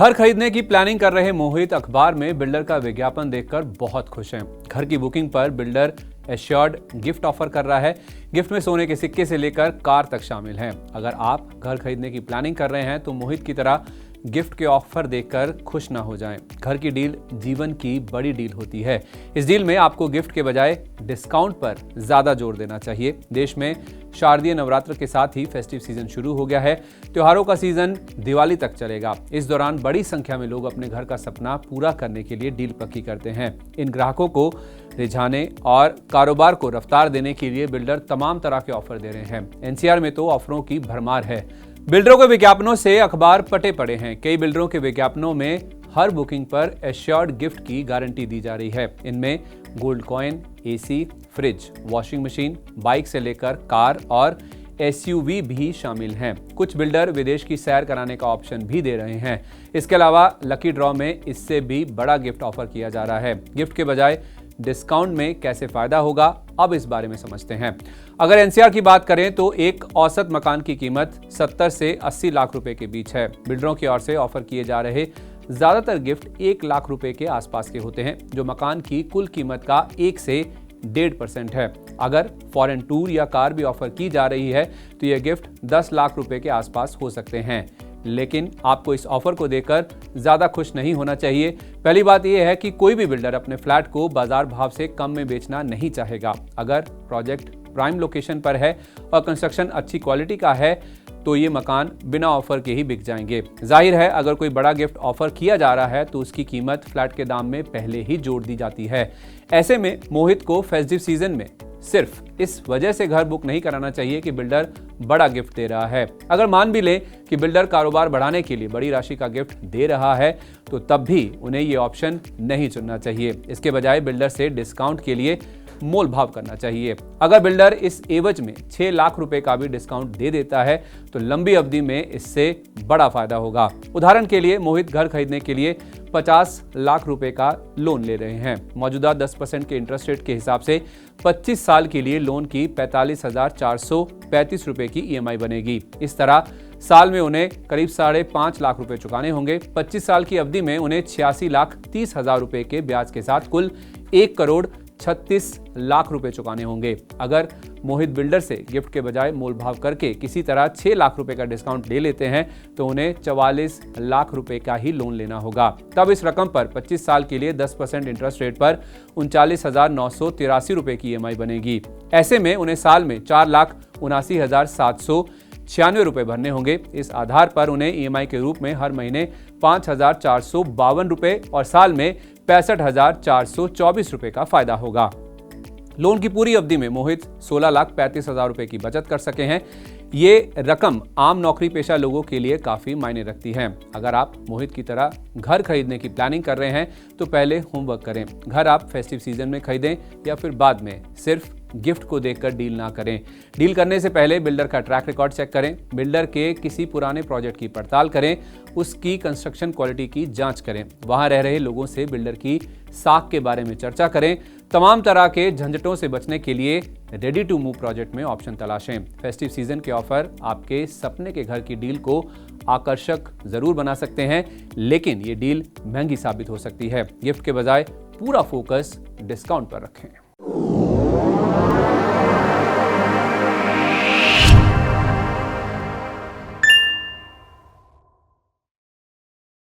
घर खरीदने की प्लानिंग कर रहे मोहित अखबार में बिल्डर का विज्ञापन देखकर बहुत खुश हैं। घर की बुकिंग पर बिल्डर एश्योर्ड गिफ्ट ऑफर कर रहा है। गिफ्ट में सोने के सिक्के से लेकर कार तक शामिल हैं। अगर आप घर खरीदने की प्लानिंग कर रहे हैं तो मोहित की तरह गिफ्ट के ऑफर देखकर खुश ना हो जाएं। घर की डील जीवन की बड़ी डील होती है। इस डील में आपको गिफ्ट के बजाय डिस्काउंट पर ज्यादा जोर देना चाहिए। देश में शारदीय नवरात्र के साथ ही फेस्टिव सीजन शुरू हो गया है। त्योहारों का सीजन दिवाली तक चलेगा। इस दौरान बड़ी संख्या में लोग अपने घर का सपना पूरा करने के लिए डील पक्की करते हैं। इन ग्राहकों को रिझाने और कारोबार को रफ्तार देने के लिए बिल्डर तमाम तरह के ऑफर दे रहे हैं। एनसीआर में तो ऑफरों की भरमार है। बिल्डरों के विज्ञापनों से अखबार पटे पड़े हैं। कई बिल्डरों के विज्ञापनों में हर बुकिंग पर एश्योर्ड गिफ्ट की गारंटी दी जा रही है। इनमें gold coin, AC, fridge, washing machine, bike से लेकर कार और एसयूवी भी शामिल हैं। कुछ बिल्डर विदेश की सैर कराने का ऑप्शन भी दे रहे हैं। इसके अलावा लकी ड्रॉ में इससे भी बड़ा गिफ्ट ऑफर किया जा रहा है। गिफ्ट के बजाय डिस्काउंट में कैसे फायदा होगा, अब इस बारे में समझते हैं। अगर एनसीआर की बात करें तो एक औसत मकान की कीमत 70 से 80 लाख रुपए के बीच है। बिल्डरों की ओर से ऑफर किए जा रहे ज्यादातर गिफ्ट 1 लाख रुपए के आसपास के होते हैं, जो मकान की कुल कीमत का 1 से 1.5% है। अगर फॉरेन टूर या कार भी ऑफर की जा रही है तो यह गिफ्ट 10 लाख रुपए के आसपास हो सकते हैं। लेकिन आपको इस ऑफर को देखकर ज्यादा खुश नहीं होना चाहिए। पहली बात यह है कि कोई भी बिल्डर अपने फ्लैट को बाजार भाव से कम में बेचना नहीं चाहेगा। अगर प्रोजेक्ट प्राइम लोकेशन पर है और कंस्ट्रक्शन अच्छी क्वालिटी का है तो ये मकान बिना ऑफर के ही बिक जाएंगे। जाहिर है, अगर कोई बड़ा गिफ्ट ऑफर किया जा रहा है तो उसकी कीमत फ्लैट के दाम में पहले ही जोड़ दी जाती है। ऐसे में मोहित को फेस्टिव सीजन में सिर्फ इस वजह से घर बुक नहीं कराना चाहिए कि बिल्डर बड़ा गिफ्ट दे रहा है। अगर मान भी लें कि बिल्डर कारोबार बढ़ाने के लिए बड़ी राशि का गिफ्ट दे रहा है तो तब भी उन्हें ये ऑप्शन नहीं चुनना चाहिए। इसके बजाय बिल्डर से डिस्काउंट के लिए मोल भाव करना चाहिए। अगर बिल्डर इस एवज में 6 लाख रुपए का भी डिस्काउंट दे देता है तो लंबी अवधि में इससे बड़ा फायदा होगा। उदाहरण के लिए मोहित घर खरीदने के लिए 50 लाख रुपए का लोन ले रहे हैं। मौजूदा 10% के इंटरेस्ट रेट के हिसाब से 25 साल के लिए लोन की 45,435 रुपए की ईएमआई बनेगी। इस तरह साल में उन्हें करीब 5.5 लाख रुपए चुकाने होंगे। 25 साल की अवधि में उन्हें 86,30,000 रुपए के ब्याज के साथ कुल 1,36 लाख रुपए चुकाने होंगे। अगर मोहित बिल्डर से गिफ्ट के बजाय मोल भाव करके किसी तरह 6 लाख रुपए का डिस्काउंट ले लेते हैं तो उन्हें 44 लाख रुपए का ही लोन लेना होगा। तब इस रकम पर 25 साल के लिए 10% इंटरेस्ट रेट पर 39,983 रुपए की ईएमआई बनेगी। ऐसे में उन्हें साल में 4,79,796 रुपए भरने होंगे। इस आधार पर उन्हें ईएमआई के रूप में हर महीने 5,452 रुपए और साल में 65,424 रुपए का फायदा होगा। लोन की पूरी अवधि में मोहित 16,35,000 रुपए की बचत कर सके हैं। ये रकम आम नौकरी पेशा लोगों के लिए काफी मायने रखती है। अगर आप मोहित की तरह घर खरीदने की प्लानिंग कर रहे हैं तो पहले होमवर्क करें। घर आप फेस्टिव सीजन में खरीदें या फिर बाद में, सिर्फ गिफ्ट को देखकर डील ना करें। डील करने से पहले बिल्डर का ट्रैक रिकॉर्ड चेक करें। बिल्डर के किसी पुराने प्रोजेक्ट की पड़ताल करें। उसकी कंस्ट्रक्शन क्वालिटी की जांच करें। वहां रह रहे लोगों से बिल्डर की साख के बारे में चर्चा करें। तमाम तरह के झंझटों से बचने के लिए रेडी टू मूव प्रोजेक्ट में ऑप्शन तलाशें। फेस्टिव सीजन के ऑफर आपके सपने के घर की डील को आकर्षक जरूर बना सकते हैं, लेकिन ये डील महंगी साबित हो सकती है। गिफ्ट के बजाय पूरा फोकस डिस्काउंट पर रखें।